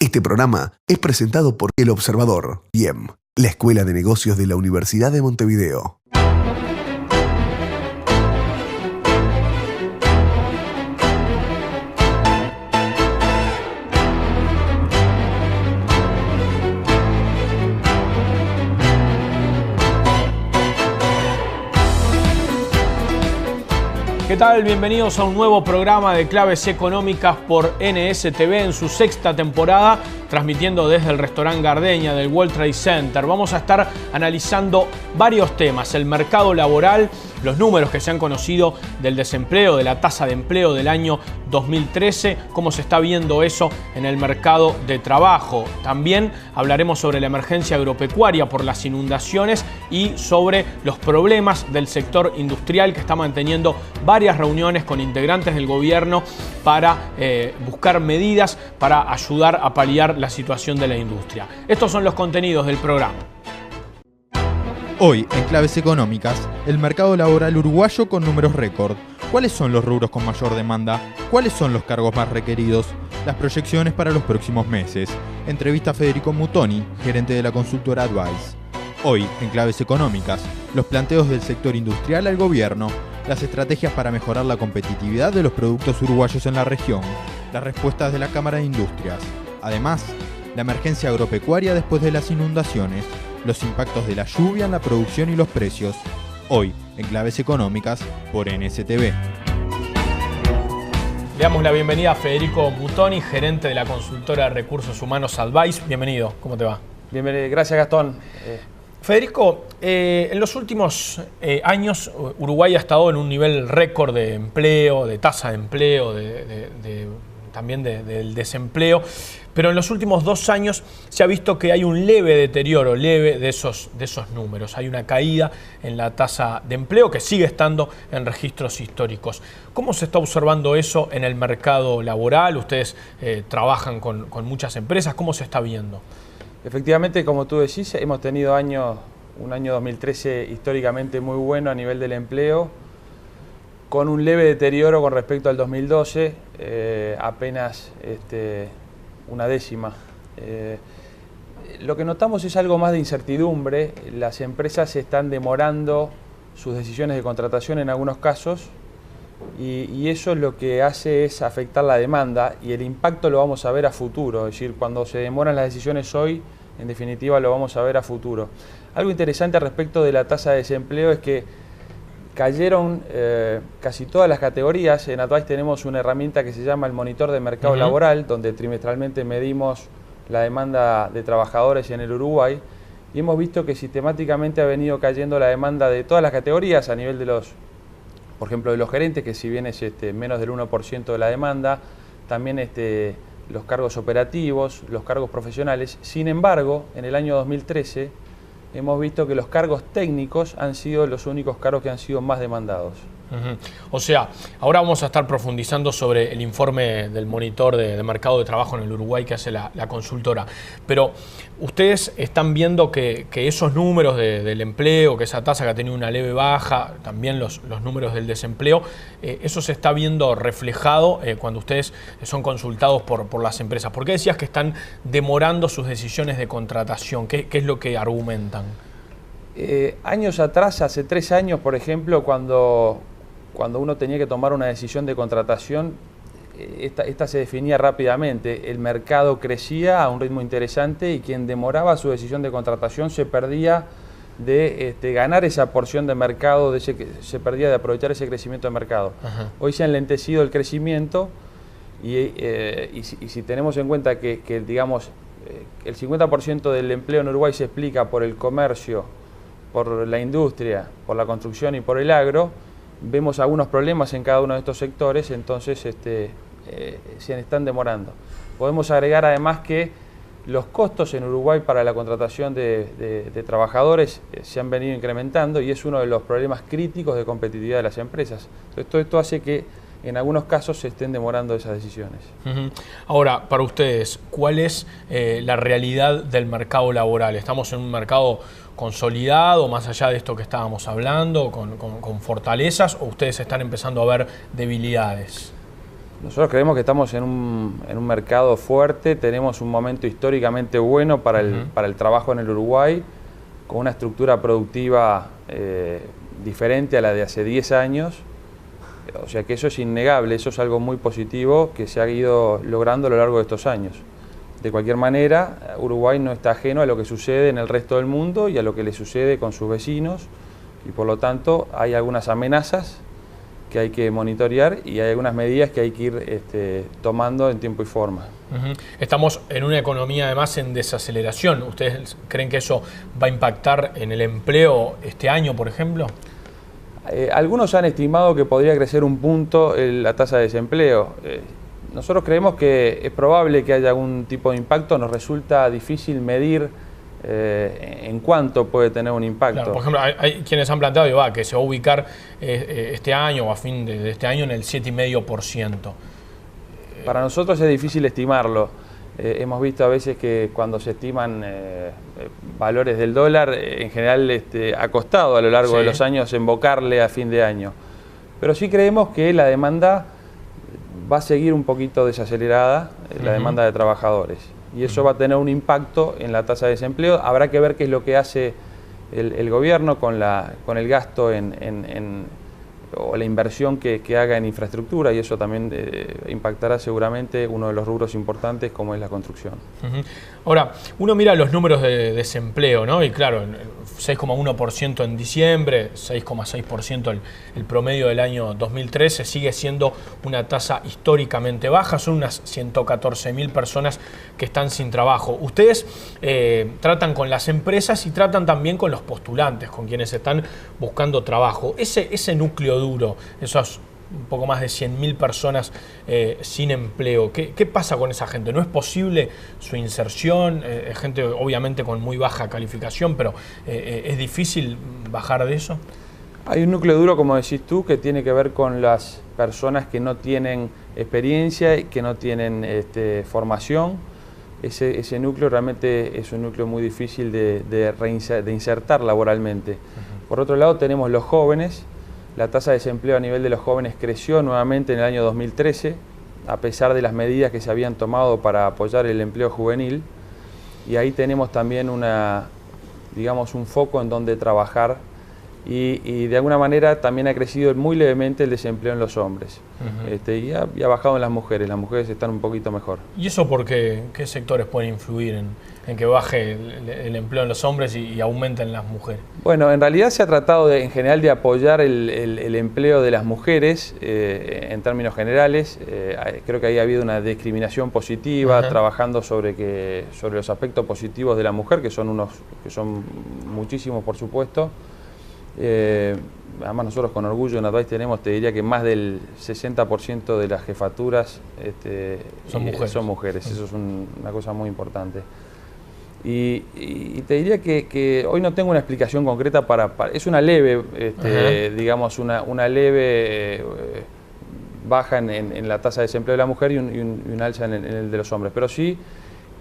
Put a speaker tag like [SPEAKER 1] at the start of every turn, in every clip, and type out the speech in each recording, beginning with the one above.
[SPEAKER 1] Este programa es presentado por El Observador, IEM, la Escuela de Negocios de la Universidad de Montevideo.
[SPEAKER 2] ¿Qué tal? Bienvenidos a un nuevo programa de Claves Económicas por NSTV en su sexta temporada, transmitiendo desde el restaurante Gardenia del World Trade Center. Vamos a estar analizando varios temas: el mercado laboral, los números que se han conocido del desempleo, de la tasa de empleo del año 2013, cómo se está viendo eso en el mercado de trabajo. También hablaremos sobre la emergencia agropecuaria por las inundaciones y sobre los problemas del sector industrial, que está manteniendo varias reuniones con integrantes del gobierno para buscar medidas para ayudar a paliar la situación de la industria. Estos son los contenidos del programa.
[SPEAKER 3] Hoy, en Claves Económicas, el mercado laboral uruguayo con números récord. ¿Cuáles son los rubros con mayor demanda? ¿Cuáles son los cargos más requeridos? Las proyecciones para los próximos meses. Entrevista a Federico Mutoni, gerente de la consultora Advice. Hoy, en Claves Económicas, los planteos del sector industrial al gobierno, las estrategias para mejorar la competitividad de los productos uruguayos en la región, las respuestas de la Cámara de Industrias. Además, la emergencia agropecuaria después de las inundaciones, los impactos de la lluvia en la producción y los precios. Hoy, en Claves Económicas, por NSTV.
[SPEAKER 2] Le damos la bienvenida a Federico Mutoni, gerente de la consultora de recursos humanos Advice. Bienvenido, ¿cómo te va?
[SPEAKER 4] Bienvenido, gracias Gastón.
[SPEAKER 2] Federico, en los últimos años Uruguay ha estado en un nivel récord de empleo, de tasa de empleo, también del desempleo, pero en los últimos 2 años se ha visto que hay un leve deterioro, de esos números. Hay una caída en la tasa de empleo que sigue estando en registros históricos. ¿Cómo se está observando eso en el mercado laboral? Ustedes trabajan con muchas empresas, ¿cómo se está viendo?
[SPEAKER 4] Efectivamente, como tú decís, hemos tenido un año 2013 históricamente muy bueno a nivel del empleo, con un leve deterioro con respecto al 2012, apenas una décima. Lo que notamos es algo más de incertidumbre. Las empresas están demorando sus decisiones de contratación en algunos casos y eso lo que hace es afectar la demanda y el impacto lo vamos a ver a futuro. Es decir, cuando se demoran las decisiones hoy, en definitiva lo vamos a ver a futuro. Algo interesante respecto de la tasa de desempleo es que cayeron casi todas las categorías. En Advice tenemos una herramienta que se llama el monitor de mercado laboral, donde trimestralmente medimos la demanda de trabajadores en el Uruguay y hemos visto que sistemáticamente ha venido cayendo la demanda de todas las categorías a nivel de por ejemplo, de los gerentes, que si bien es menos del 1% de la demanda, también los cargos operativos, los cargos profesionales. Sin embargo, en el año 2013 hemos visto que los cargos técnicos han sido los únicos cargos que han sido más demandados.
[SPEAKER 2] O sea, ahora vamos a estar profundizando sobre el informe del monitor de mercado de trabajo en el Uruguay que hace la consultora, pero ustedes están viendo que esos números del empleo, que esa tasa que ha tenido una leve baja, también los números del desempleo, eso se está viendo reflejado cuando ustedes son consultados por las empresas. ¿Por qué decías que están demorando sus decisiones de contratación? ¿Qué es lo que argumentan?
[SPEAKER 4] Años atrás, hace 3 años, por ejemplo, cuando uno tenía que tomar una decisión de contratación, esta se definía rápidamente. El mercado crecía a un ritmo interesante y quien demoraba su decisión de contratación se perdía de ganar esa porción de mercado, se perdía de aprovechar ese crecimiento de mercado. Hoy se ha enlentecido el crecimiento y si tenemos en cuenta que digamos, el 50% del empleo en Uruguay se explica por el comercio, por la industria, por la construcción y por el agro, vemos algunos problemas en cada uno de estos sectores, entonces se están demorando. Podemos agregar además que los costos en Uruguay para la contratación de trabajadores se han venido incrementando y es uno de los problemas críticos de competitividad de las empresas. Entonces, esto hace que en algunos casos se estén demorando esas decisiones.
[SPEAKER 2] Ahora, para ustedes, ¿cuál es la realidad del mercado laboral? ¿Estamos en un mercado consolidado, más allá de esto que estábamos hablando, con fortalezas, o ustedes están empezando a ver debilidades?
[SPEAKER 4] Nosotros creemos que estamos en un mercado fuerte, tenemos un momento históricamente bueno para el trabajo en el Uruguay, con una estructura productiva diferente a la de hace 10 años, o sea que eso es innegable, eso es algo muy positivo que se ha ido logrando a lo largo de estos años. De cualquier manera, Uruguay no está ajeno a lo que sucede en el resto del mundo y a lo que le sucede con sus vecinos, y por lo tanto hay algunas amenazas que hay que monitorear y hay algunas medidas que hay que ir tomando en tiempo y forma.
[SPEAKER 2] Estamos en una economía además en desaceleración. ¿Ustedes creen que eso va a impactar en el empleo este año, por ejemplo?
[SPEAKER 4] Algunos han estimado que podría crecer un punto la tasa de desempleo. Nosotros creemos que es probable que haya algún tipo de impacto. Nos resulta difícil medir en cuánto puede tener un impacto.
[SPEAKER 2] Claro, por ejemplo, hay quienes han planteado que se va a ubicar este año o a fin de este año en el 7,5%.
[SPEAKER 4] Para nosotros es difícil estimarlo. Hemos visto a veces que cuando se estiman valores del dólar, en general ha costado a lo largo de los años invocarle a fin de año. Pero sí creemos que la demanda va a seguir un poquito desacelerada, la demanda de trabajadores. Y eso va a tener un impacto en la tasa de desempleo. Habrá que ver qué es lo que hace el gobierno con el gasto o la inversión que haga en infraestructura, y eso también impactará seguramente uno de los rubros importantes como es la construcción.
[SPEAKER 2] Ahora, uno mira los números de desempleo, ¿no? Y claro, 6,1% en diciembre, 6,6% el promedio del año 2013, sigue siendo una tasa históricamente baja, son unas 114.000 personas que están sin trabajo. Ustedes tratan con las empresas y tratan también con los postulantes, con quienes están buscando trabajo. Ese núcleo duro, esos un poco más de 100.000 personas sin empleo. ¿Qué pasa con esa gente? ¿No es posible su inserción? Gente obviamente con muy baja calificación, pero ¿es difícil bajar de eso?
[SPEAKER 4] Hay un núcleo duro, como decís tú, que tiene que ver con las personas que no tienen experiencia y que no tienen formación. Ese núcleo realmente es un núcleo muy difícil de insertar laboralmente. Por otro lado tenemos los jóvenes. La tasa de desempleo a nivel de los jóvenes creció nuevamente en el año 2013, a pesar de las medidas que se habían tomado para apoyar el empleo juvenil. Y ahí tenemos también un foco en donde trabajar. Y de alguna manera también ha crecido muy levemente el desempleo en los hombres. Y ha bajado en las mujeres están un poquito mejor.
[SPEAKER 2] ¿Y eso por qué? ¿Qué sectores pueden influir en que baje el empleo en los hombres y aumente en las mujeres?
[SPEAKER 4] Bueno, en realidad se ha tratado en general de apoyar el empleo de las mujeres en términos generales. Creo que ahí ha habido una discriminación positiva, trabajando sobre los aspectos positivos de la mujer, que son muchísimos, por supuesto. Además nosotros con orgullo en Advice tenemos, te diría que más del 60% de las jefaturas son mujeres. Eso es una cosa muy importante. Y te diría que hoy no tengo una explicación concreta es una leve, una leve baja en la tasa de desempleo de la mujer y un alza en el de los hombres. Pero sí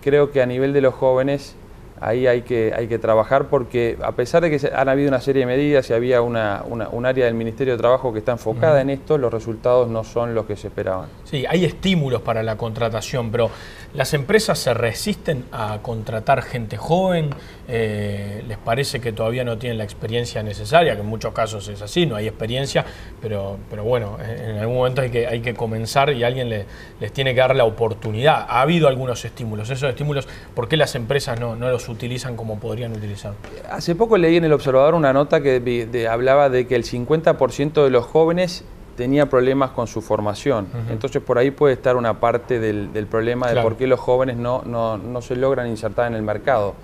[SPEAKER 4] creo que a nivel de los jóvenes ahí hay que trabajar, porque a pesar de que han habido una serie de medidas y había un área del Ministerio de Trabajo que está enfocada en esto, los resultados no son los que se esperaban.
[SPEAKER 2] Sí, hay estímulos para la contratación, pero ¿las empresas se resisten a contratar gente joven? ¿Les parece que todavía no tienen la experiencia necesaria? Que en muchos casos es así, no hay experiencia, pero bueno, en algún momento hay que comenzar y alguien les tiene que dar la oportunidad. Ha habido algunos estímulos. Esos estímulos, ¿por qué las empresas no los utilizan como podrían utilizar?
[SPEAKER 4] Hace poco leí en El Observador una nota que hablaba de que el 50% de los jóvenes tenía problemas con su formación. Entonces por ahí puede estar una parte del problema de por qué los jóvenes no se logran insertar en el mercado.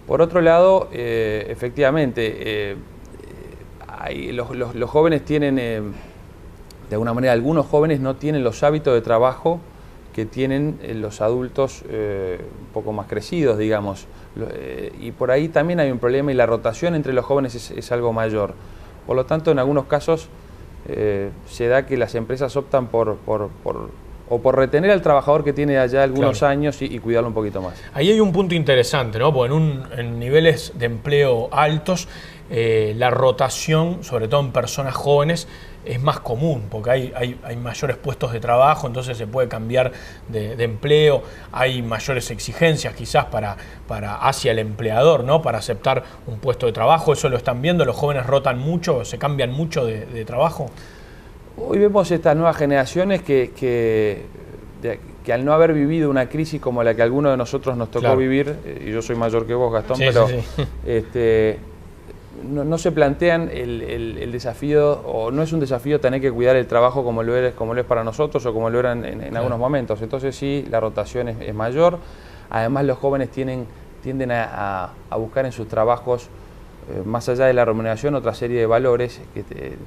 [SPEAKER 4] Por otro lado, efectivamente, los jóvenes tienen, de alguna manera, algunos jóvenes no tienen los hábitos de trabajo que tienen los adultos un poco más crecidos, digamos. Y por ahí también hay un problema, y la rotación entre los jóvenes es algo mayor. Por lo tanto, en algunos casos se da que las empresas optan por o por retener al trabajador que tiene allá algunos años y cuidarlo un poquito más.
[SPEAKER 2] Ahí hay un punto interesante, ¿no? Porque en niveles de empleo altos, la rotación, sobre todo en personas jóvenes, es más común, porque hay mayores puestos de trabajo, entonces se puede cambiar de empleo, hay mayores exigencias quizás hacia el empleador, ¿no? Para aceptar un puesto de trabajo. ¿Eso lo están viendo? ¿Los jóvenes rotan mucho, se cambian mucho de trabajo?
[SPEAKER 4] Hoy vemos estas nuevas generaciones que al no haber vivido una crisis como la que a algunos de nosotros nos tocó vivir, y yo soy mayor que vos, Gastón, pero no se plantean el desafío, o no es un desafío tener que cuidar el trabajo como lo es para nosotros o como lo eran en algunos momentos. Entonces sí, la rotación es mayor. Además, los jóvenes tienden a buscar en sus trabajos, más allá de la remuneración, otra serie de valores,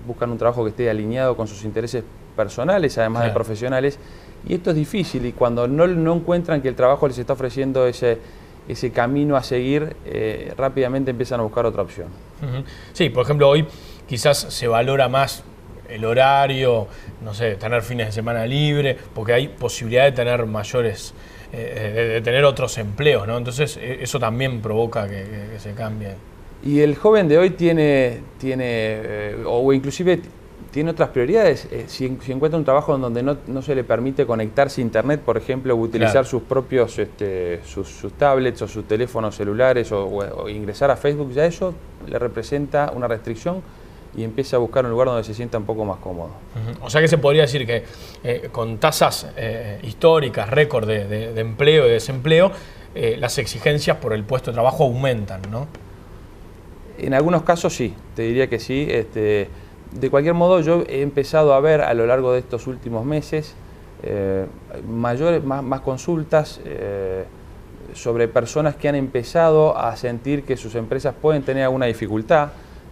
[SPEAKER 4] buscan un trabajo que esté alineado con sus intereses personales, además de profesionales, y esto es difícil, y cuando no encuentran que el trabajo les está ofreciendo ese camino a seguir, rápidamente empiezan a buscar otra opción.
[SPEAKER 2] Sí, por ejemplo, hoy quizás se valora más el horario, no sé, tener fines de semana libre, porque hay posibilidad de tener mayores, de tener otros empleos, ¿no? Entonces eso también provoca que se cambie. Y
[SPEAKER 4] el joven de hoy tiene o inclusive tiene otras prioridades. Si encuentra un trabajo en donde no se le permite conectarse a internet, por ejemplo, o utilizar sus propios sus tablets o sus teléfonos celulares o ingresar a Facebook, ya eso le representa una restricción y empieza a buscar un lugar donde se sienta un poco más cómodo. O sea que se podría decir que con tasas históricas, récord de empleo y desempleo, las exigencias por el puesto de trabajo aumentan, ¿no? En algunos casos sí, te diría que sí. De cualquier modo, yo he empezado a ver a lo largo de estos últimos meses más consultas sobre personas que han empezado a sentir que sus empresas pueden tener alguna dificultad.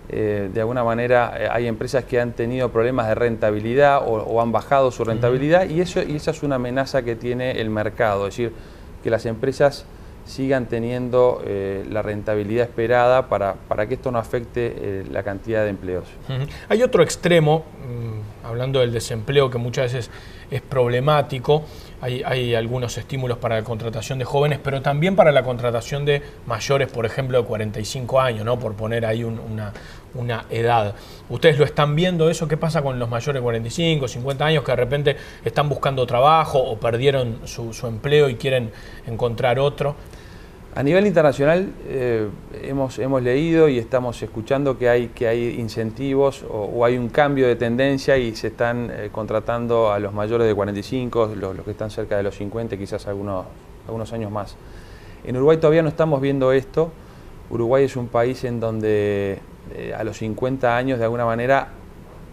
[SPEAKER 4] De alguna manera hay empresas que han tenido problemas de rentabilidad o han bajado su rentabilidad, y esa es una amenaza que tiene el mercado, es decir, que las empresas sigan teniendo la rentabilidad esperada para que esto no afecte la cantidad de empleos.
[SPEAKER 2] Hay otro extremo, hablando del desempleo, que muchas veces es problemático. Hay algunos estímulos para la contratación de jóvenes, pero también para la contratación de mayores, por ejemplo, de 45 años, ¿no? Por poner ahí una edad. ¿Ustedes lo están viendo eso? ¿Qué pasa con los mayores de 45, 50 años que de repente están buscando trabajo o perdieron su empleo y quieren encontrar otro?
[SPEAKER 4] A nivel internacional hemos leído y estamos escuchando que hay incentivos o hay un cambio de tendencia y se están contratando a los mayores de 45, los que están cerca de los 50, quizás algunos años más. En Uruguay todavía no estamos viendo esto. Uruguay es un país en donde a los 50 años, de alguna manera,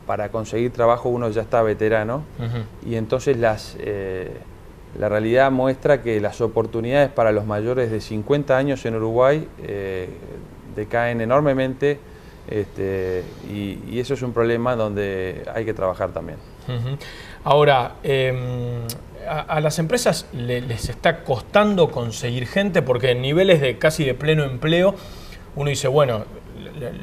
[SPEAKER 4] para conseguir trabajo uno ya está veterano, y entonces la realidad muestra que las oportunidades para los mayores de 50 años en Uruguay decaen enormemente, y eso es un problema donde hay que trabajar también.
[SPEAKER 2] Ahora, a las empresas les está costando conseguir gente, porque en niveles casi de pleno empleo uno dice, bueno,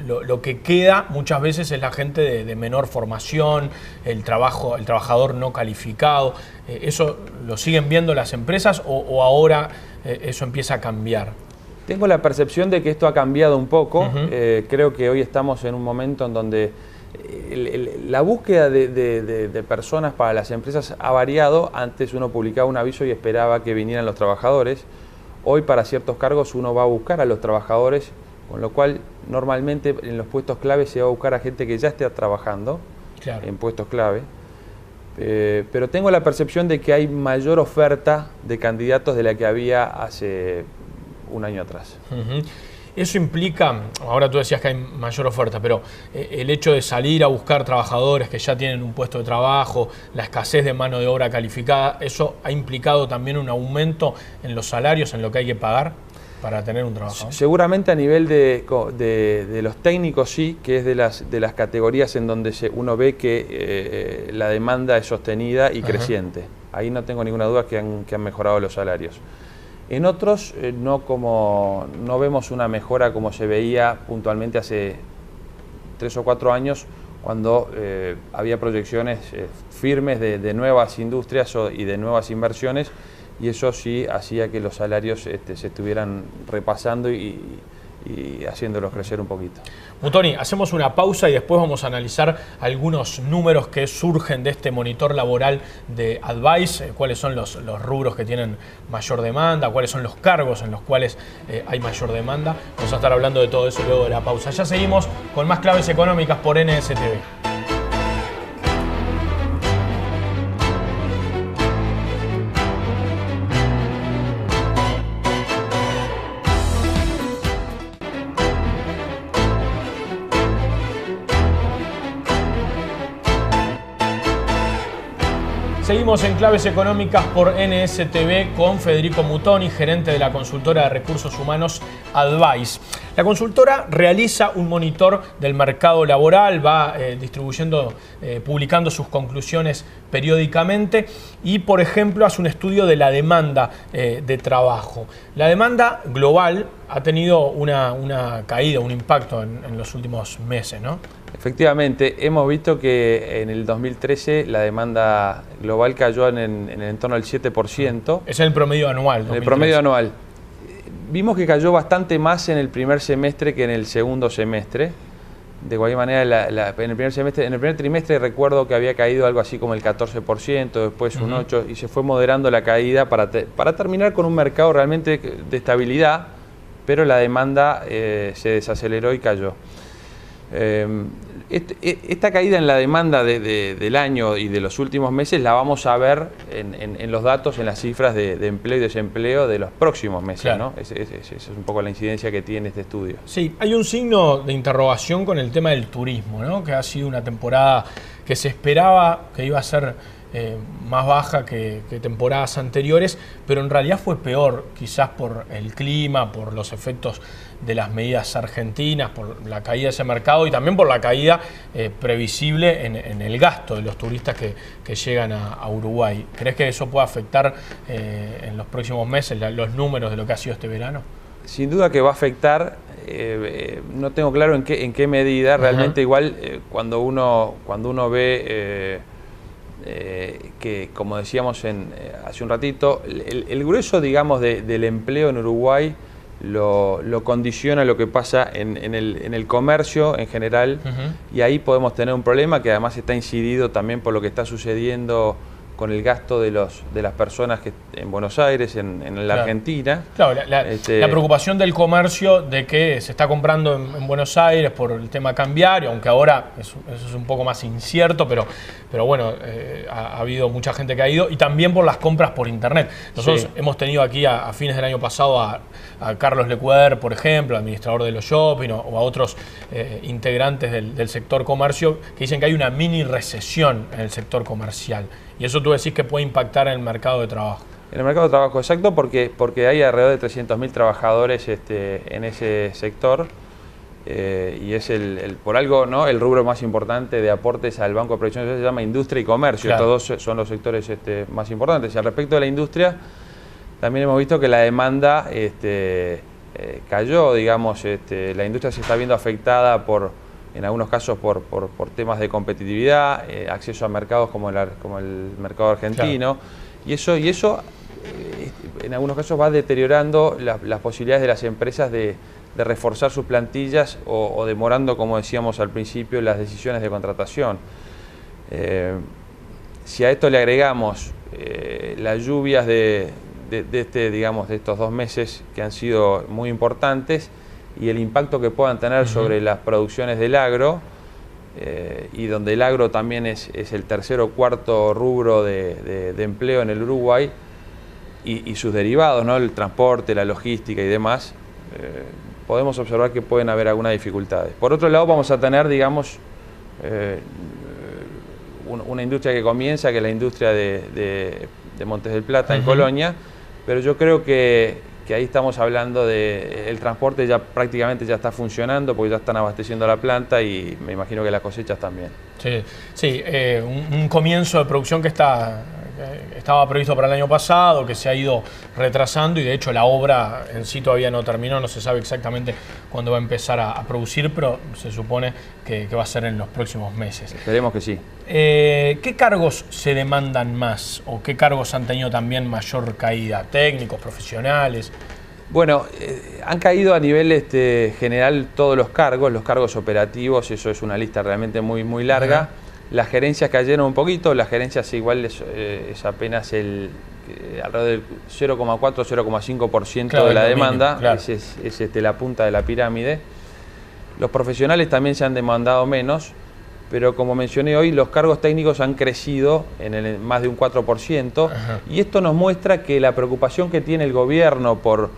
[SPEAKER 2] lo que queda muchas veces es la gente de menor formación, el trabajador no calificado. ¿Eso lo siguen viendo las empresas o ahora eso empieza a cambiar?
[SPEAKER 4] Tengo la percepción de que esto ha cambiado un poco. Creo que hoy estamos en un momento en donde la búsqueda de personas para las empresas ha variado. Antes uno publicaba un aviso y esperaba que vinieran los trabajadores. Hoy para ciertos cargos uno va a buscar a los trabajadores, con lo cual normalmente en los puestos clave se va a buscar a gente que ya esté trabajando en puestos clave. Pero tengo la percepción de que hay mayor oferta de candidatos de la que había hace un año atrás.
[SPEAKER 2] Eso implica, ahora tú decías que hay mayor oferta, pero el hecho de salir a buscar trabajadores que ya tienen un puesto de trabajo, la escasez de mano de obra calificada, ¿eso ha implicado también un aumento en los salarios, en lo que hay que pagar para tener un trabajador?
[SPEAKER 4] Seguramente a nivel de los técnicos sí, que es de las categorías en donde uno ve que la demanda es sostenida y creciente. Ahí no tengo ninguna duda que han mejorado los salarios. En otros no vemos una mejora como se veía puntualmente hace 3 o 4 años, cuando había proyecciones firmes de nuevas industrias y de nuevas inversiones, y eso sí hacía que los salarios se estuvieran repasando y haciéndolos crecer un poquito.
[SPEAKER 2] Mutoni, hacemos una pausa y después vamos a analizar algunos números que surgen de este monitor laboral de Advice, cuáles son los rubros que tienen mayor demanda, cuáles son los cargos en los cuales hay mayor demanda. Vamos a estar hablando de todo eso luego de la pausa. Ya seguimos con más claves económicas por NSTV. Seguimos en Claves Económicas por NSTV con Federico Mutoni, gerente de la consultora de recursos humanos Advice. La consultora realiza un monitor del mercado laboral, va distribuyendo, publicando sus conclusiones periódicamente y, por ejemplo, hace un estudio de la demanda de trabajo. La demanda global ha tenido una caída, un impacto en los últimos meses, ¿no?
[SPEAKER 4] Efectivamente, hemos visto que en el 2013 la demanda global cayó en el entorno del 7%.
[SPEAKER 2] Es el promedio anual.
[SPEAKER 4] En el promedio anual. Vimos que cayó bastante más en el primer semestre que en el segundo semestre. De cualquier manera, en el primer trimestre recuerdo que había caído algo así como el 14%, después un 8%, y se fue moderando la caída para terminar con un mercado realmente de estabilidad, pero la demanda se desaceleró y cayó. Esta caída en la demanda del año y de los últimos meses la vamos a ver en los datos, en las cifras de empleo y desempleo de los próximos meses, claro. ¿No? Esa es un poco la incidencia que tiene este estudio.
[SPEAKER 2] Sí, hay un signo de interrogación con el tema del turismo, ¿no? Que ha sido una temporada que se esperaba que iba a ser más baja que temporadas anteriores, pero en realidad fue peor, quizás por el clima, por los efectos de las medidas argentinas, por la caída de ese mercado y también por la caída previsible en el gasto de los turistas que llegan a Uruguay. ¿Crees que eso puede afectar en los próximos meses los números de lo que ha sido este verano?
[SPEAKER 4] Sin duda que va a afectar, no tengo claro en qué medida. Realmente igual cuando uno ve que, como decíamos hace un ratito, el grueso, digamos, del empleo en Uruguay lo condiciona lo que pasa en el comercio en general, y ahí podemos tener un problema que además está incidido también por lo que está sucediendo con el gasto de las personas en Buenos Aires, en la
[SPEAKER 2] claro.
[SPEAKER 4] Argentina.
[SPEAKER 2] Claro, la preocupación del comercio de que se está comprando en Buenos Aires por el tema cambiario, aunque ahora eso es un poco más incierto, pero bueno, ha habido mucha gente que ha ido, y también por las compras por internet. Nosotros hemos tenido aquí a fines del año pasado a Carlos Lecueder, por ejemplo, administrador de los shopping, o a otros integrantes del sector comercio, que dicen que hay una mini recesión en el sector comercial. Y eso tú decís que puede impactar en el mercado de trabajo.
[SPEAKER 4] En el mercado de trabajo, exacto, porque hay alrededor de 300.000 trabajadores en ese sector, y es por algo, ¿no?, el rubro más importante de aportes al Banco de Previsión Social se llama industria y comercio. Claro. Estos dos son los sectores más importantes. Y al respecto de la industria, también hemos visto que la demanda cayó, digamos, la industria se está viendo afectada en algunos casos por temas de competitividad, acceso a mercados como el mercado argentino, claro. y eso en algunos casos va deteriorando las posibilidades de las empresas de reforzar sus plantillas o demorando, como decíamos al principio, las decisiones de contratación. Si a esto le agregamos las lluvias de estos 2 meses que han sido muy importantes, y el impacto que puedan tener sobre las producciones del agro, y donde el agro también es el tercer o cuarto rubro de empleo en el Uruguay, y sus derivados, ¿no?, el transporte, la logística y demás, podemos observar que pueden haber algunas dificultades. Por otro lado, vamos a tener, digamos, una industria que comienza, que es la industria de Montes del Plata, en Colonia, pero yo creo que ahí estamos hablando el transporte ya prácticamente ya está funcionando, porque ya están abasteciendo la planta, y me imagino que las cosechas también.
[SPEAKER 2] Sí, un comienzo de producción que está estaba previsto para el año pasado, que se ha ido retrasando y de hecho la obra en sí todavía no terminó, no se sabe exactamente cuándo va a empezar a producir, pero se supone que va a ser en los próximos meses.
[SPEAKER 4] Esperemos que sí.
[SPEAKER 2] ¿Qué cargos se demandan más o qué cargos han tenido también mayor caída? ¿Técnicos, profesionales?
[SPEAKER 4] Bueno, han caído a nivel general todos los cargos operativos, eso es una lista realmente muy larga. Las gerencias cayeron un poquito, las gerencias igual es apenas alrededor del 0,4-0,5%
[SPEAKER 2] claro,
[SPEAKER 4] de la demanda,
[SPEAKER 2] claro.
[SPEAKER 4] es la punta de la pirámide. Los profesionales también se han demandado menos, pero como mencioné hoy, los cargos técnicos han crecido en más de un 4%, y esto nos muestra que la preocupación que tiene el gobierno por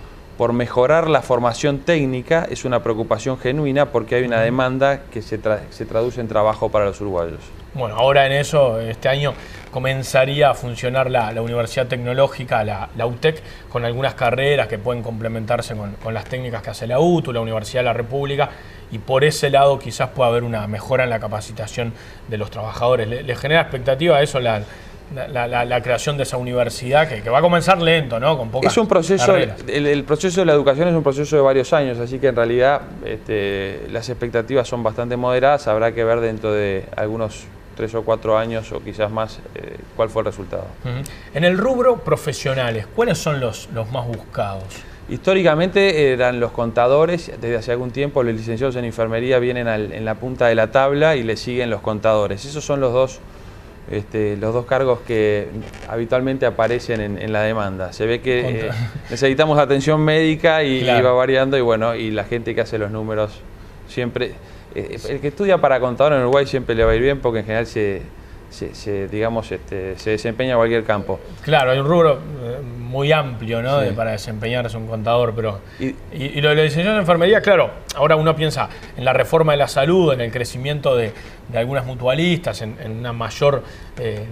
[SPEAKER 4] mejorar la formación técnica es una preocupación genuina porque hay una demanda que se traduce en trabajo para los uruguayos.
[SPEAKER 2] Bueno, ahora en eso, este año comenzaría a funcionar la Universidad Tecnológica, la UTEC, con algunas carreras que pueden complementarse con las técnicas que hace la UTU, la Universidad de la República, y por ese lado quizás pueda haber una mejora en la capacitación de los trabajadores. ¿Le genera expectativa a eso la creación de esa universidad que va a comenzar lento, ¿no? Con pocas
[SPEAKER 4] es un proceso,
[SPEAKER 2] carreras.
[SPEAKER 4] el proceso de la educación es un proceso de varios años, así que en realidad las expectativas son bastante moderadas. Habrá que ver dentro de algunos 3 o 4 años o quizás más cuál fue el resultado.
[SPEAKER 2] En el rubro profesionales, ¿cuáles son los más buscados?
[SPEAKER 4] Históricamente eran los contadores, desde hace algún tiempo los licenciados en enfermería vienen en la punta de la tabla y le siguen los contadores. Esos son los dos cargos que habitualmente aparecen en la demanda. Se ve que necesitamos atención médica y
[SPEAKER 2] claro.
[SPEAKER 4] va variando, y bueno, y la gente que hace los números siempre... el que estudia para contador en Uruguay siempre le va a ir bien porque en general se desempeña en cualquier campo.
[SPEAKER 2] Claro, hay un rubro muy amplio, ¿no?
[SPEAKER 4] Sí.
[SPEAKER 2] Para desempeñarse un contador, pero... Y lo de la licenciación en enfermería, claro, ahora uno piensa en la reforma de la salud, en el crecimiento de algunas mutualistas, en una mayor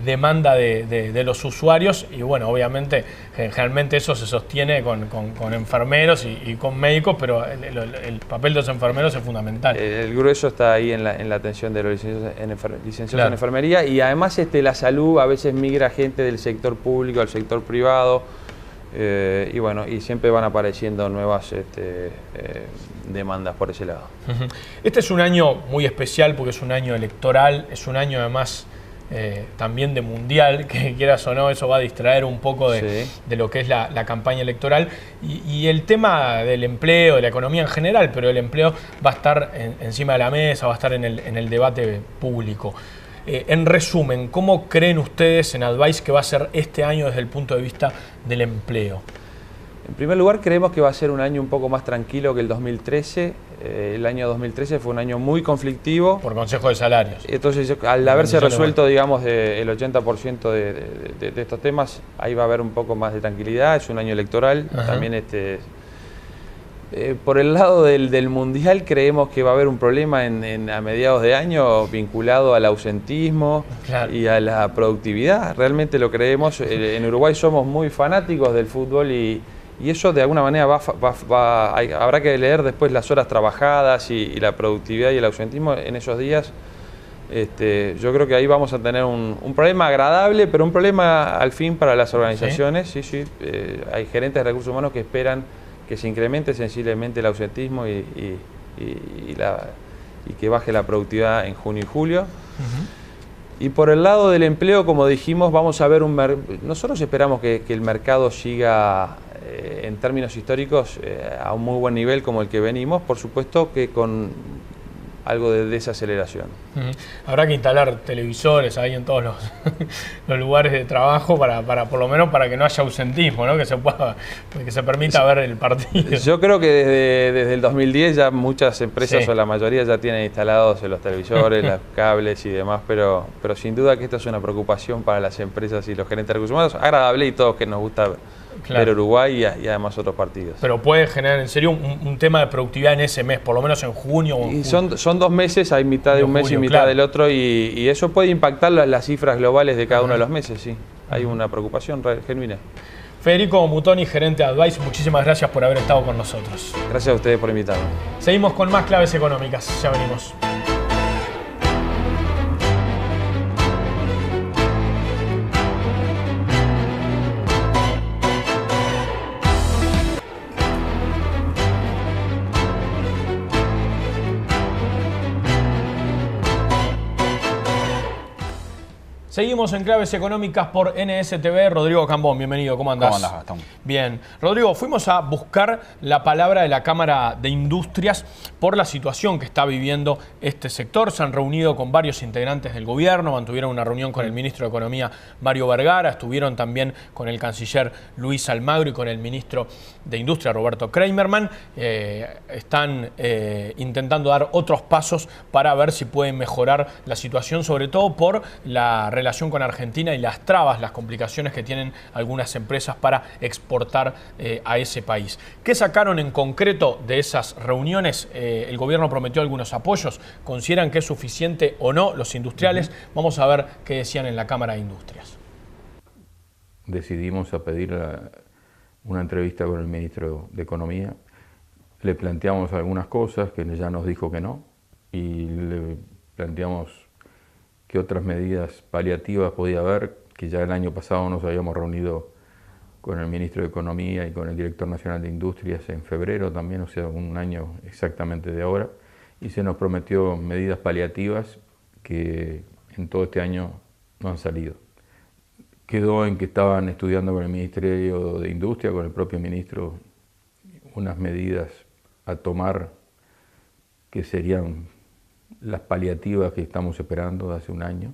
[SPEAKER 2] demanda de los usuarios, y bueno, obviamente, generalmente eso se sostiene con enfermeros y con médicos, pero el papel de los enfermeros es fundamental.
[SPEAKER 4] El grueso está ahí en la atención de los licenciados
[SPEAKER 2] claro.
[SPEAKER 4] en enfermería, y además la salud a veces migra gente del sector público al sector privado, y bueno, y siempre van apareciendo nuevas demandas por ese lado.
[SPEAKER 2] Este es un año muy especial porque es un año electoral, es un año además también de mundial, que quieras o no, eso va a distraer un poco de lo que es la campaña electoral, y el tema del empleo, de la economía en general, pero el empleo va a estar encima de la mesa, va a estar en el debate público. En resumen, ¿cómo creen ustedes en Advice que va a ser este año desde el punto de vista del empleo?
[SPEAKER 4] En primer lugar, creemos que va a ser un año un poco más tranquilo que el 2013. El año 2013 fue un año muy conflictivo.
[SPEAKER 2] Por consejo de salarios.
[SPEAKER 4] Entonces, al haberse resuelto, digamos, el 80% de estos temas, ahí va a haber un poco más de tranquilidad. Es un año electoral. También por el lado del Mundial, creemos que va a haber un problema a mediados de año vinculado al ausentismo y a la productividad. Realmente lo creemos. En Uruguay somos muy fanáticos del fútbol y eso de alguna manera habrá que leer después las horas trabajadas y la productividad y el ausentismo en esos días. Yo creo que ahí vamos a tener un problema agradable, pero un problema al fin para las organizaciones. Sí. Hay gerentes de recursos humanos que esperan que se incremente sensiblemente el ausentismo y que baje la productividad en junio y julio. Y por el lado del empleo, como dijimos, vamos a ver nosotros esperamos que el mercado siga en términos históricos a un muy buen nivel como el que venimos, por supuesto que con algo de desaceleración.
[SPEAKER 2] Habrá que instalar televisores ahí en todos los lugares de trabajo para por lo menos para que no haya ausentismo, ¿no? Que se permita ver el partido.
[SPEAKER 4] Yo creo que desde el 2010 ya muchas empresas o la mayoría ya tienen instalados los televisores, los cables y demás, pero sin duda que esto es una preocupación para las empresas y los gerentes de recursos humanos, agradable y todos que nos gusta ver Uruguay y además otros partidos.
[SPEAKER 2] Pero puede generar en serio un tema de productividad en ese mes, por lo menos en junio o en
[SPEAKER 4] julio. Son 2 meses, hay mitad de un mes y mitad del otro, y eso puede impactar las cifras globales de cada uno de los meses, sí. Hay una preocupación genuina.
[SPEAKER 2] Federico Mutoni, gerente de Advice, muchísimas gracias por haber estado con nosotros.
[SPEAKER 4] Gracias a ustedes por invitarme.
[SPEAKER 2] Seguimos con más claves económicas, ya venimos. Seguimos en Claves Económicas por NSTV. Rodrigo Cambón, bienvenido. ¿Cómo andás?
[SPEAKER 5] ¿Cómo andás, Gastón?
[SPEAKER 2] Bien. Rodrigo, fuimos a buscar la palabra de la Cámara de Industrias por la situación que está viviendo este sector. Se han reunido con varios integrantes del gobierno, mantuvieron una reunión con el ministro de Economía, Mario Vergara, estuvieron también con el canciller Luis Almagro y con el ministro de Industria, Roberto Kramerman. Están intentando dar otros pasos para ver si pueden mejorar la situación, sobre todo por la relación con Argentina y las trabas, las complicaciones que tienen algunas empresas para exportar a ese país. ¿Qué sacaron en concreto de esas reuniones? El gobierno prometió algunos apoyos. ¿Consideran que es suficiente o no los industriales? Vamos a ver qué decían en la Cámara de Industrias.
[SPEAKER 6] Decidimos a pedir una entrevista con el ministro de Economía. Le planteamos algunas cosas que ya nos dijo que no y le planteamos qué otras medidas paliativas podía haber, que ya el año pasado nos habíamos reunido con el ministro de Economía y con el director nacional de Industrias en febrero también, o sea, un año exactamente de ahora, y se nos prometió medidas paliativas que en todo este año no han salido. Quedó en que estaban estudiando con el Ministerio de Industria, con el propio ministro, unas medidas a tomar que serían las paliativas que estamos esperando de hace un año.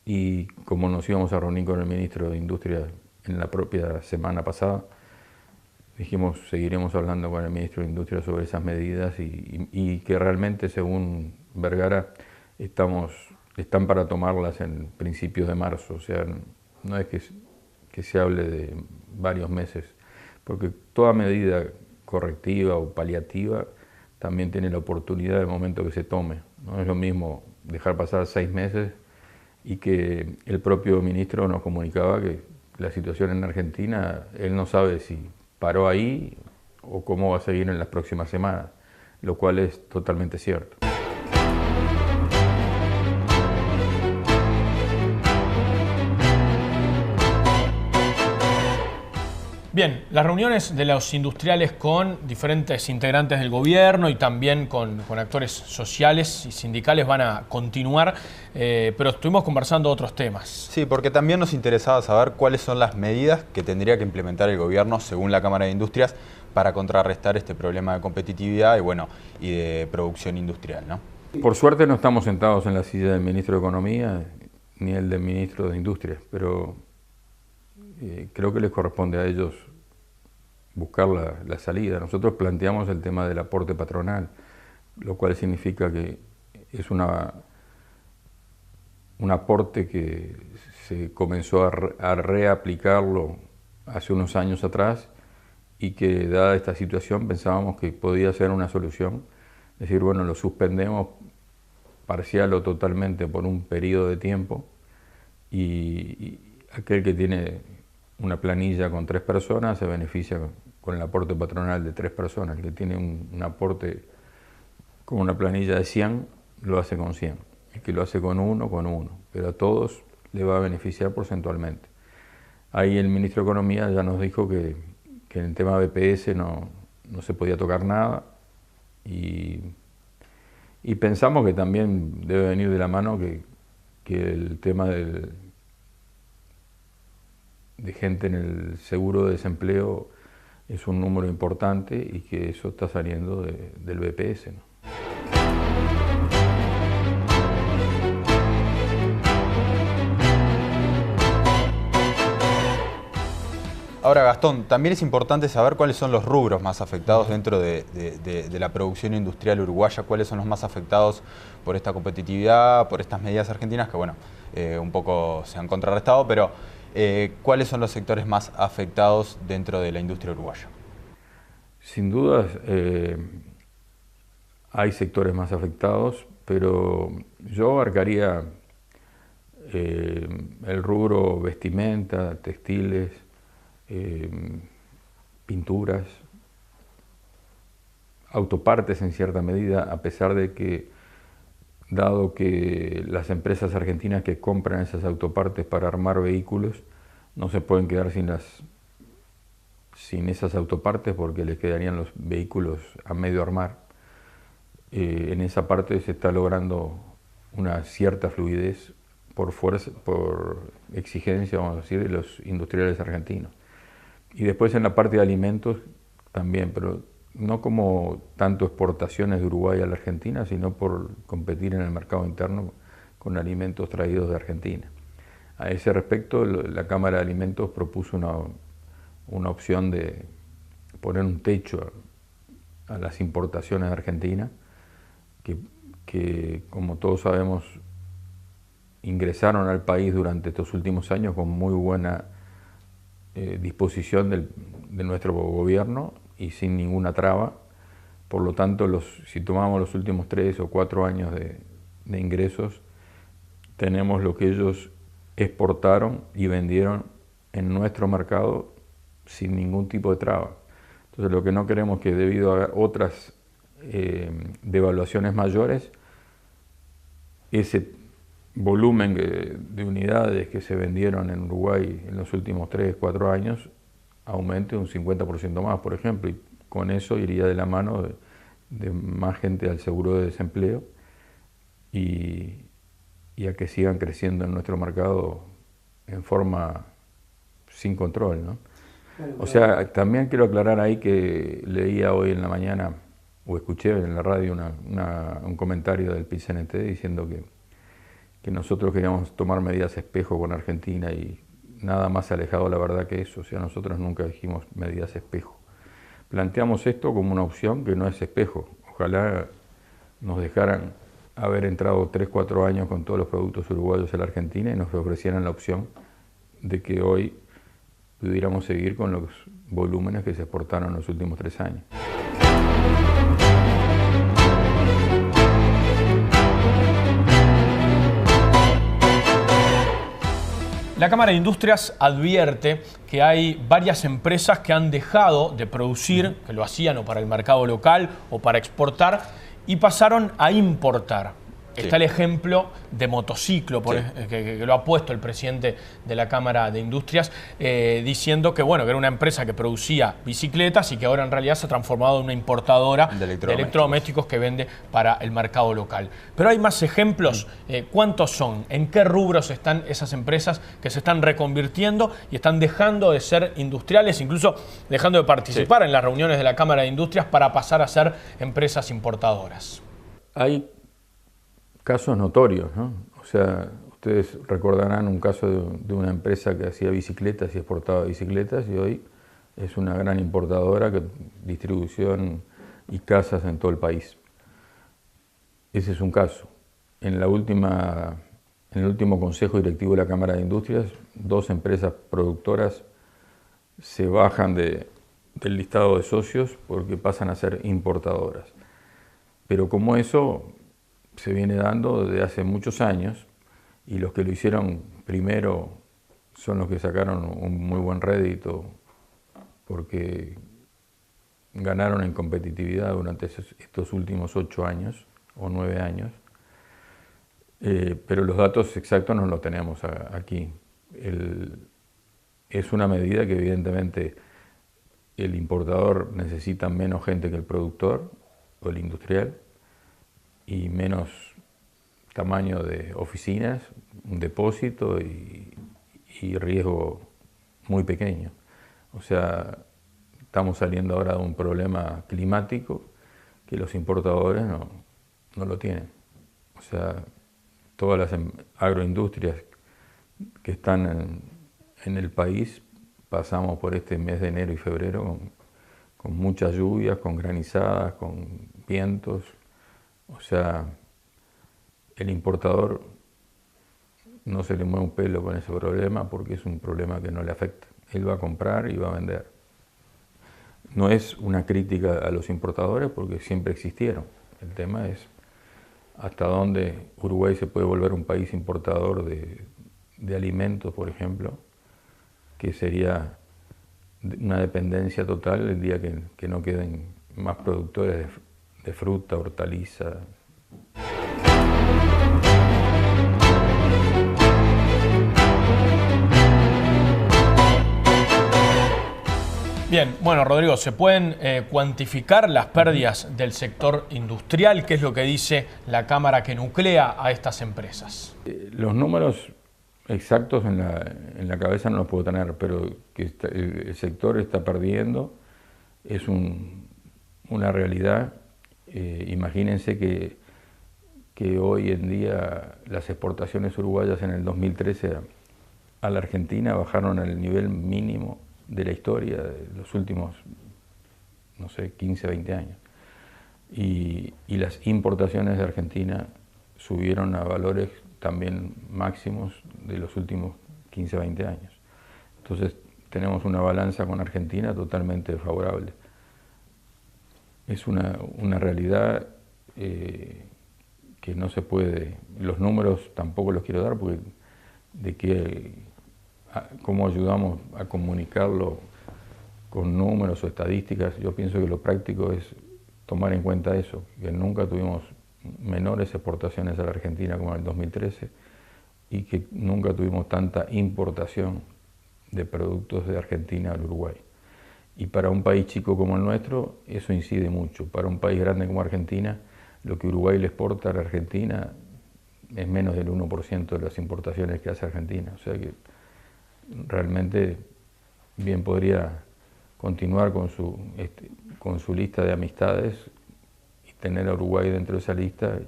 [SPEAKER 6] Y como nos íbamos a reunir con el ministro de Industria en la propia semana pasada, dijimos seguiremos hablando con el ministro de Industria sobre esas medidas y que realmente, según Vergara, están para tomarlas en principios de marzo. O sea, no es que se hable de varios meses, porque toda medida correctiva o paliativa también tiene la oportunidad del momento que se tome. No es lo mismo dejar pasar 6 meses y que el propio ministro nos comunicaba que la situación en Argentina, él no sabe si paró ahí o cómo va a seguir en las próximas semanas, lo cual es totalmente cierto.
[SPEAKER 2] Bien, las reuniones de los industriales con diferentes integrantes del gobierno y también con actores sociales y sindicales van a continuar, pero estuvimos conversando otros temas.
[SPEAKER 5] Sí, porque también nos interesaba saber cuáles son las medidas que tendría que implementar el gobierno, según la Cámara de Industrias, para contrarrestar este problema de competitividad y de producción industrial, ¿no?
[SPEAKER 6] Por suerte no estamos sentados en la silla del ministro de Economía ni el del ministro de Industria, pero creo que les corresponde a ellos buscar la salida. Nosotros planteamos el tema del aporte patronal, lo cual significa que es un aporte que se comenzó a reaplicarlo hace unos años atrás y que, dada esta situación, pensábamos que podía ser una solución. Es decir, bueno, lo suspendemos parcial o totalmente por un periodo de tiempo y aquel que tiene una planilla con 3 personas se beneficia con el aporte patronal de 3 personas. El que tiene un aporte con una planilla de 100 lo hace con 100. El que lo hace con uno, pero a todos le va a beneficiar porcentualmente. Ahí el ministro de Economía ya nos dijo que en el tema BPS no se podía tocar nada y pensamos que también debe venir de la mano que el tema de gente en el seguro de desempleo es un número importante y que eso está saliendo del BPS, ¿no?
[SPEAKER 5] Ahora, Gastón, también es importante saber cuáles son los rubros más afectados dentro de la producción industrial uruguaya, cuáles son los más afectados por esta competitividad, por estas medidas argentinas que, bueno, un poco se han contrarrestado, pero ¿cuáles son los sectores más afectados dentro de la industria uruguaya?
[SPEAKER 6] Sin dudas hay sectores más afectados, pero yo abarcaría el rubro vestimenta, textiles, pinturas, autopartes en cierta medida, a pesar de que, dado que las empresas argentinas que compran esas autopartes para armar vehículos no se pueden quedar sin esas autopartes porque les quedarían los vehículos a medio armar. En esa parte se está logrando una cierta fluidez por fuerza, por exigencia, vamos a decir, de los industriales argentinos. Y después en la parte de alimentos también, pero no como tanto exportaciones de Uruguay a la Argentina, sino por competir en el mercado interno con alimentos traídos de Argentina. A ese respecto, la Cámara de Alimentos propuso una opción de poner un techo a las importaciones de Argentina, que como todos sabemos ingresaron al país durante estos últimos años con muy buena disposición de nuestro gobierno y sin ninguna traba. Por lo tanto, si tomamos los últimos 3 o 4 años de ingresos, tenemos lo que ellos exportaron y vendieron en nuestro mercado sin ningún tipo de traba. Entonces, lo que no queremos es que debido a otras devaluaciones mayores, ese volumen de unidades que se vendieron en Uruguay en los últimos 3 o 4 años aumente un 50% más, por ejemplo, y con eso iría de la mano de más gente al seguro de desempleo y a que sigan creciendo en nuestro mercado en forma sin control, ¿no? O sea, también quiero aclarar ahí que leía hoy en la mañana, o escuché en la radio un comentario del PIT-CNT diciendo que nosotros queríamos tomar medidas espejo con Argentina y nada más alejado de la verdad que eso. O sea, nosotros nunca dijimos medidas espejo. Planteamos esto como una opción que no es espejo. Ojalá nos dejaran haber entrado 3 o 4 años con todos los productos uruguayos a la Argentina y nos ofrecieran la opción de que hoy pudiéramos seguir con los volúmenes que se exportaron en los últimos 3 años.
[SPEAKER 2] La Cámara de Industrias advierte que hay varias empresas que han dejado de producir, que lo hacían o para el mercado local o para exportar, y pasaron a importar.
[SPEAKER 5] Sí.
[SPEAKER 2] Está el ejemplo de motociclo, que lo ha puesto el presidente de la Cámara de Industrias, diciendo que, bueno, que era una empresa que producía bicicletas y que ahora en realidad se ha transformado en una importadora de electrodomésticos que vende para el mercado local. Pero hay más ejemplos. ¿Cuántos son? ¿En qué rubros están esas empresas que se están reconvirtiendo y están dejando de ser industriales, incluso dejando de participar en las reuniones de la Cámara de Industrias para pasar a ser empresas importadoras?
[SPEAKER 6] Hay casos notorios, ¿no? O sea, ustedes recordarán un caso de una empresa que hacía bicicletas y exportaba bicicletas y hoy es una gran importadora que distribución y casas en todo el país. Ese es un caso. En el último Consejo Directivo de la Cámara de Industrias, 2 empresas productoras se bajan del listado de socios porque pasan a ser importadoras. Pero como eso se viene dando desde hace muchos años y los que lo hicieron primero son los que sacaron un muy buen rédito porque ganaron en competitividad durante estos últimos 8 años o 9 años, pero los datos exactos no los tenemos aquí. Es una medida que evidentemente el importador necesita menos gente que el productor o el industrial y menos tamaño de oficinas, un depósito y riesgo muy pequeño. O sea, estamos saliendo ahora de un problema climático que los importadores no lo tienen. O sea, todas las agroindustrias que están en el país pasamos por este mes de enero y febrero con muchas lluvias, con granizadas, con vientos. O sea, el importador no se le mueve un pelo con ese problema porque es un problema que no le afecta. Él va a comprar y va a vender. No es una crítica a los importadores porque siempre existieron. El tema es hasta dónde Uruguay se puede volver un país importador de alimentos, por ejemplo, que sería una dependencia total el día que no queden más productores de fruta, hortaliza.
[SPEAKER 2] Bien, bueno, Rodrigo, ¿se pueden cuantificar las pérdidas del sector industrial? ¿Qué es lo que dice la Cámara que nuclea a estas empresas?
[SPEAKER 6] Los números exactos en la cabeza no los puedo tener, pero que el sector está perdiendo es una realidad. Imagínense que hoy en día las exportaciones uruguayas en el 2013 a la Argentina bajaron al nivel mínimo de la historia de los últimos, no sé, 15, 20 años. Y las importaciones de Argentina subieron a valores también máximos de los últimos 15, 20 años. Entonces tenemos una balanza con Argentina totalmente favorable. Es una realidad que no se puede, los números tampoco los quiero dar porque cómo ayudamos a comunicarlo con números o estadísticas. Yo pienso que lo práctico es tomar en cuenta eso, que nunca tuvimos menores exportaciones a la Argentina como en el 2013 y que nunca tuvimos tanta importación de productos de Argentina al Uruguay. Y para un país chico como el nuestro, eso incide mucho. Para un país grande como Argentina, lo que Uruguay le exporta a la Argentina es menos del 1% de las importaciones que hace Argentina. O sea que realmente bien podría continuar con su lista de amistades y tener a Uruguay dentro de esa lista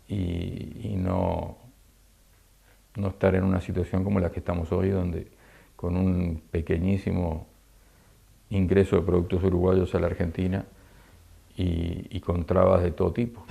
[SPEAKER 6] y no estar en una situación como la que estamos hoy, donde con un pequeñísimo ingreso de productos uruguayos a la Argentina y con trabas de todo tipo.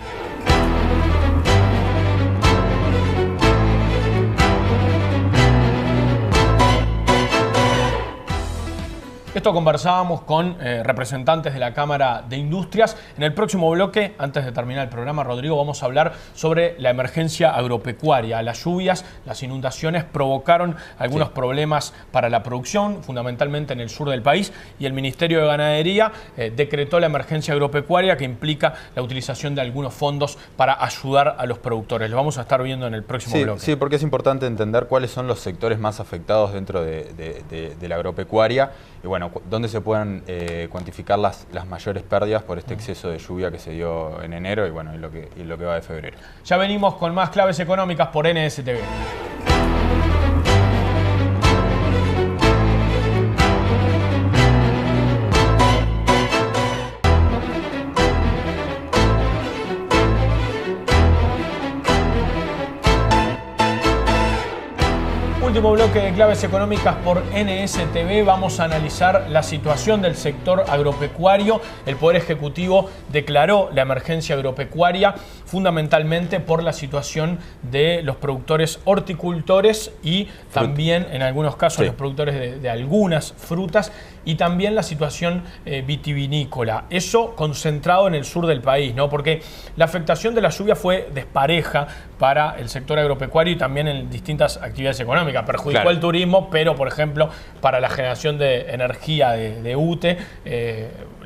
[SPEAKER 2] Esto conversábamos con representantes de la Cámara de Industrias. En el próximo bloque, antes de terminar el programa, Rodrigo, vamos a hablar sobre la emergencia agropecuaria. Las lluvias, las inundaciones provocaron algunos problemas para la producción, fundamentalmente en el sur del país, y el Ministerio de Ganadería decretó la emergencia agropecuaria, que implica la utilización de algunos fondos para ayudar a los productores. Lo vamos a estar viendo en el próximo bloque.
[SPEAKER 5] Sí, porque es importante entender cuáles son los sectores más afectados dentro de la agropecuaria y bueno, dónde se pueden cuantificar las mayores pérdidas por este exceso de lluvia que se dio en enero y bueno, y lo que va de febrero.
[SPEAKER 2] Ya venimos con más claves económicas por NSTV. Último bloque de claves económicas por NSTV. Vamos a analizar la situación del sector agropecuario. El Poder Ejecutivo declaró la emergencia agropecuaria fundamentalmente por la situación de los productores horticultores y también en algunos casos los productores de algunas frutas y también la situación vitivinícola. Eso concentrado en el sur del país, ¿no? Porque la afectación de la lluvia fue despareja para el sector agropecuario y también en distintas actividades económicas. Perjudicó el turismo, pero por ejemplo para la generación de energía de UTE,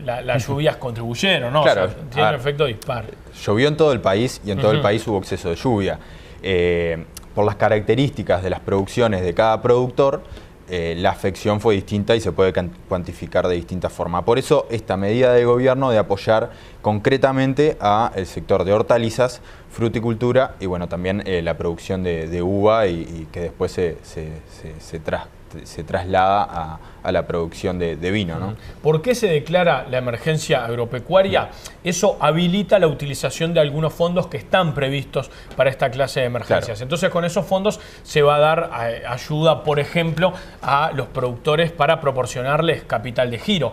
[SPEAKER 2] las lluvias contribuyeron, ¿no?
[SPEAKER 5] Claro.
[SPEAKER 2] O sea, tiene un efecto dispar.
[SPEAKER 5] Llovió en todo el país y en todo el país hubo exceso de lluvia. Por las características de las producciones de cada productor, la afección fue distinta y se puede cuantificar de distinta forma. Por eso esta medida del gobierno de apoyar concretamente al sector de hortalizas, fruticultura y bueno, también la producción de uva y que después se traslada a la producción de vino, ¿no?
[SPEAKER 2] ¿Por qué se declara la emergencia agropecuaria? Eso habilita la utilización de algunos fondos que están previstos para esta clase de emergencias. Claro. Entonces con esos fondos se va a dar ayuda, por ejemplo, a los productores para proporcionarles capital de giro.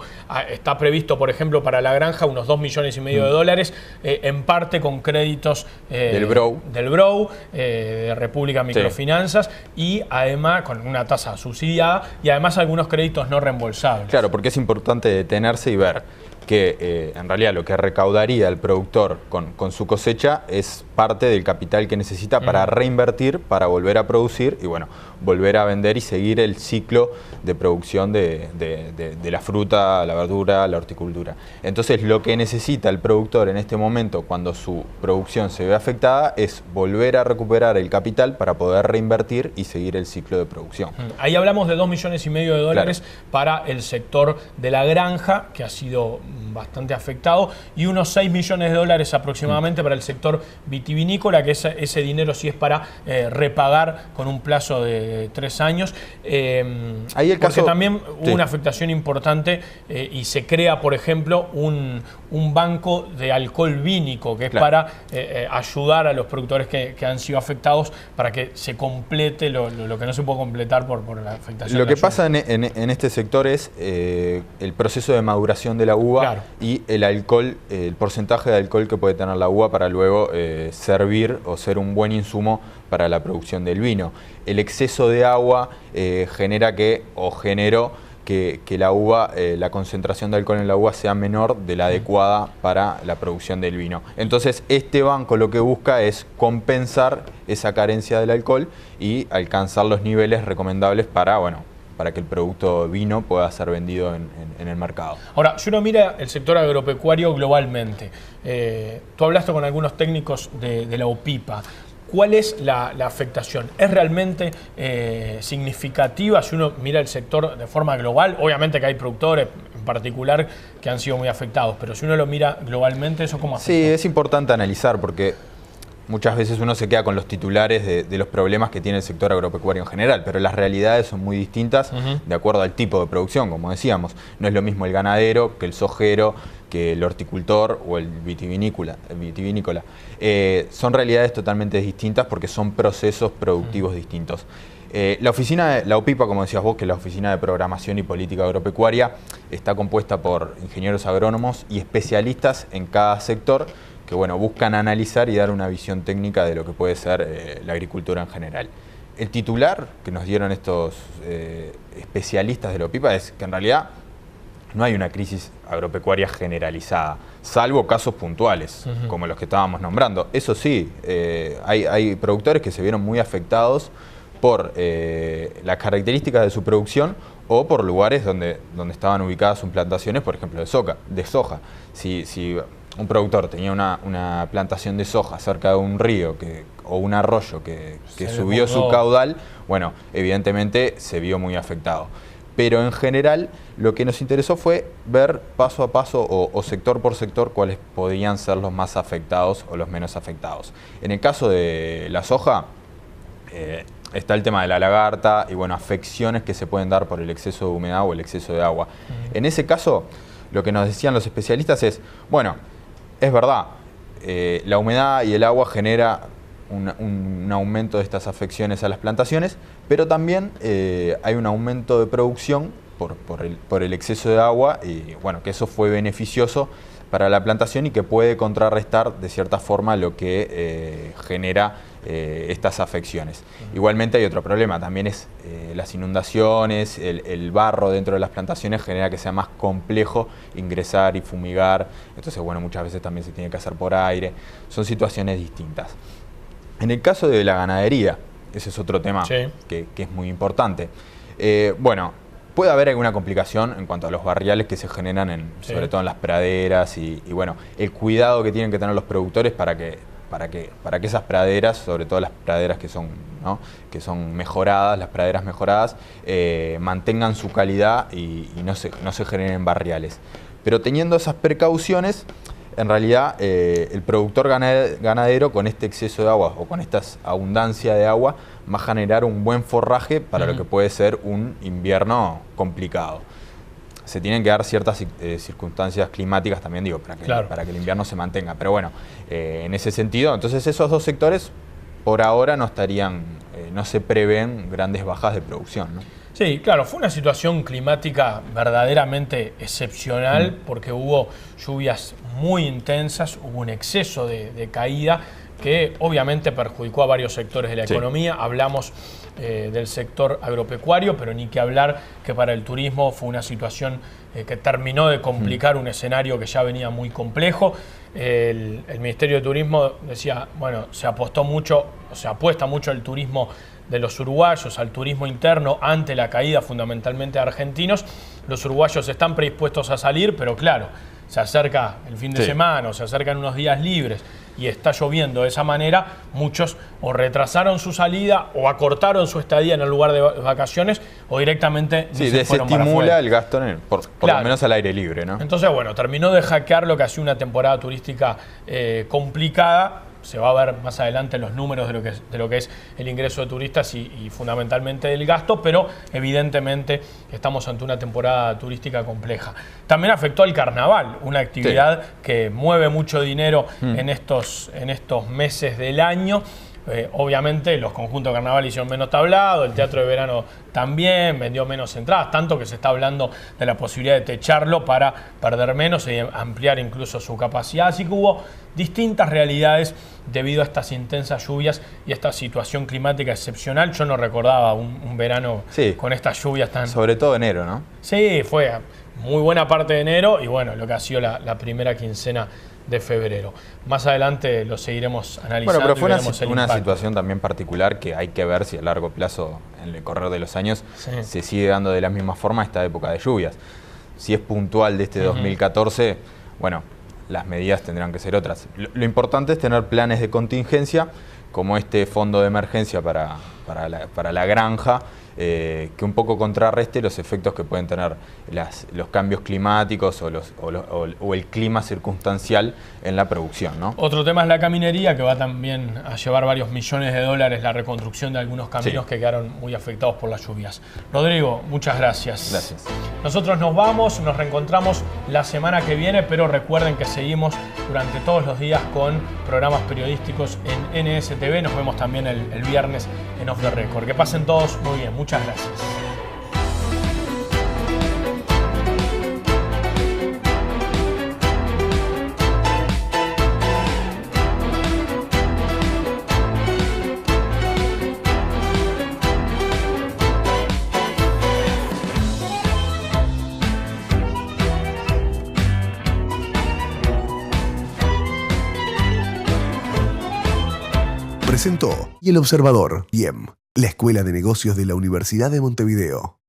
[SPEAKER 2] Está previsto, por ejemplo, para la granja unos 2,5 millones de dólares, en parte con créditos del BROU, de República Microfinanzas, y además con una tasa subsidiada y además algunos créditos no reembolsables.
[SPEAKER 5] Claro, porque es importante detenerse y ver que en realidad lo que recaudaría el productor con su cosecha es parte del capital que necesita para reinvertir, para volver a producir y bueno, volver a vender y seguir el ciclo de producción de la fruta, la verdura, la horticultura. Entonces lo que necesita el productor en este momento cuando su producción se ve afectada es volver a recuperar el capital para poder reinvertir y seguir el ciclo de producción.
[SPEAKER 2] Ahí hablamos de $2,5 millones para el sector de la granja, que ha sido bastante afectado, y unos $6 millones aproximadamente para el sector vitivinícola, que ese dinero sí es para repagar con un plazo de 3 años.
[SPEAKER 5] Ahí el
[SPEAKER 2] porque
[SPEAKER 5] caso,
[SPEAKER 2] también hubo una afectación importante y se crea, por ejemplo, un banco de alcohol vínico, que es para ayudar a los productores que han sido afectados para que se complete lo que no se puede completar por la afectación.
[SPEAKER 5] Lo que pasa en este sector es el proceso de maduración de la uva y el alcohol, el porcentaje de alcohol que puede tener la uva para luego servir o ser un buen insumo para la producción del vino. El exceso de agua generó que la uva, la concentración de alcohol en la uva sea menor de la adecuada para la producción del vino. Entonces este banco lo que busca es compensar esa carencia del alcohol y alcanzar los niveles recomendables para que el producto vino pueda ser vendido en el mercado.
[SPEAKER 2] Ahora, si uno mira el sector agropecuario globalmente, tú hablaste con algunos técnicos de la OPIPA. ¿Cuál es la afectación? ¿Es realmente significativa si uno mira el sector de forma global? Obviamente que hay productores en particular que han sido muy afectados, pero si uno lo mira globalmente, ¿eso cómo afecta?
[SPEAKER 5] Sí, es importante analizar porque muchas veces uno se queda con los titulares de los problemas que tiene el sector agropecuario en general, pero las realidades son muy distintas de acuerdo al tipo de producción, como decíamos. No es lo mismo el ganadero que el sojero, que el horticultor o el vitivinícola. Son realidades totalmente distintas porque son procesos productivos distintos. La OPIPA, como decías vos, que es la Oficina de Programación y Política Agropecuaria, está compuesta por ingenieros agrónomos y especialistas en cada sector que buscan analizar y dar una visión técnica de lo que puede ser la agricultura en general. El titular que nos dieron estos especialistas de la OPIPA es que en realidad no hay una crisis agropecuaria generalizada, salvo casos puntuales, como los que estábamos nombrando. Eso sí, hay productores que se vieron muy afectados por las características de su producción o por lugares donde estaban ubicadas sus plantaciones, por ejemplo, de soja. Si un productor tenía una plantación de soja cerca de un río o un arroyo que subió su caudal, evidentemente se vio muy afectado. Pero en general lo que nos interesó fue ver paso a paso o sector por sector cuáles podían ser los más afectados o los menos afectados. En el caso de la soja está el tema de la lagarta y afecciones que se pueden dar por el exceso de humedad o el exceso de agua. En ese caso, lo que nos decían los especialistas es, es verdad, la humedad y el agua genera un aumento de estas afecciones a las plantaciones, pero también hay un aumento de producción por el exceso de agua y que eso fue beneficioso para la plantación y que puede contrarrestar de cierta forma lo que genera estas afecciones. Igualmente hay otro problema, también es las inundaciones, el barro dentro de las plantaciones genera que sea más complejo ingresar y fumigar, entonces muchas veces también se tiene que hacer por aire, son situaciones distintas. En el caso de la ganadería, ese es otro tema que es muy importante. Puede haber alguna complicación en cuanto a los barriales que se generan sobre todo en las praderas y el cuidado que tienen que tener los productores para que esas praderas, sobre todo las praderas que son mejoradas, las praderas mejoradas, mantengan su calidad y no se generen barriales. Pero teniendo esas precauciones, en realidad el productor ganadero con este exceso de agua o con esta abundancia de agua va a generar un buen forraje para lo que puede ser un invierno complicado. Se tienen que dar ciertas circunstancias climáticas también, para que el invierno se mantenga. Pero en ese sentido, entonces esos dos sectores por ahora no se prevén grandes bajas de producción, ¿no?
[SPEAKER 2] Sí, claro, fue una situación climática verdaderamente excepcional porque hubo lluvias muy intensas, hubo un exceso de caída que obviamente perjudicó a varios sectores de la economía. Hablamos del sector agropecuario, pero ni que hablar que para el turismo fue una situación que terminó de complicar un escenario que ya venía muy complejo. El Ministerio de Turismo decía, bueno, se apuesta mucho al turismo de los uruguayos, al turismo interno, ante la caída fundamentalmente de argentinos. Los uruguayos están predispuestos a salir, pero claro, se acerca el fin de semana, o se acercan unos días libres y está lloviendo de esa manera, muchos o retrasaron su salida o acortaron su estadía en el lugar de vacaciones o directamente se fueron para afuera.
[SPEAKER 5] Desestimula el gasto por lo menos al aire libre, ¿no?
[SPEAKER 2] Entonces, bueno, terminó de hackear lo que ha sido una temporada turística complicada. Se va a ver más adelante los números de lo que es el ingreso de turistas y fundamentalmente del gasto, pero evidentemente estamos ante una temporada turística compleja. También afectó al carnaval, una actividad que mueve mucho dinero en estos meses del año. Obviamente los conjuntos de carnaval hicieron menos tablado, el teatro de verano también vendió menos entradas, tanto que se está hablando de la posibilidad de techarlo para perder menos y ampliar incluso su capacidad. Así que hubo distintas realidades debido a estas intensas lluvias y esta situación climática excepcional. Yo no recordaba un verano con estas lluvias tan...
[SPEAKER 5] Sobre todo enero, ¿no?
[SPEAKER 2] Sí, fue muy buena parte de enero y bueno, lo que ha sido la primera quincena de febrero. Más adelante lo seguiremos analizando.
[SPEAKER 5] Bueno, pero fue una situación también particular que hay que ver si a largo plazo, en el correr de los años, se sigue dando de la misma forma esta época de lluvias. Si es puntual de este 2014, bueno, las medidas tendrán que ser otras. Lo importante es tener planes de contingencia, como este fondo de emergencia para la granja, que un poco contrarreste los efectos que pueden tener los cambios climáticos o el clima circunstancial en la producción, ¿no?
[SPEAKER 2] Otro tema es la caminería, que va también a llevar varios millones de dólares la reconstrucción de algunos caminos que quedaron muy afectados por las lluvias. Rodrigo, muchas gracias.
[SPEAKER 5] Gracias.
[SPEAKER 2] Nosotros nos vamos, nos reencontramos la semana que viene, pero recuerden que seguimos durante todos los días con programas periodísticos en NSTV. Nos vemos también el viernes en Off the Record. Que pasen todos muy bien. Muchas gracias.
[SPEAKER 1] Presentó Y el Observador, IEM, la Escuela de Negocios de la Universidad de Montevideo.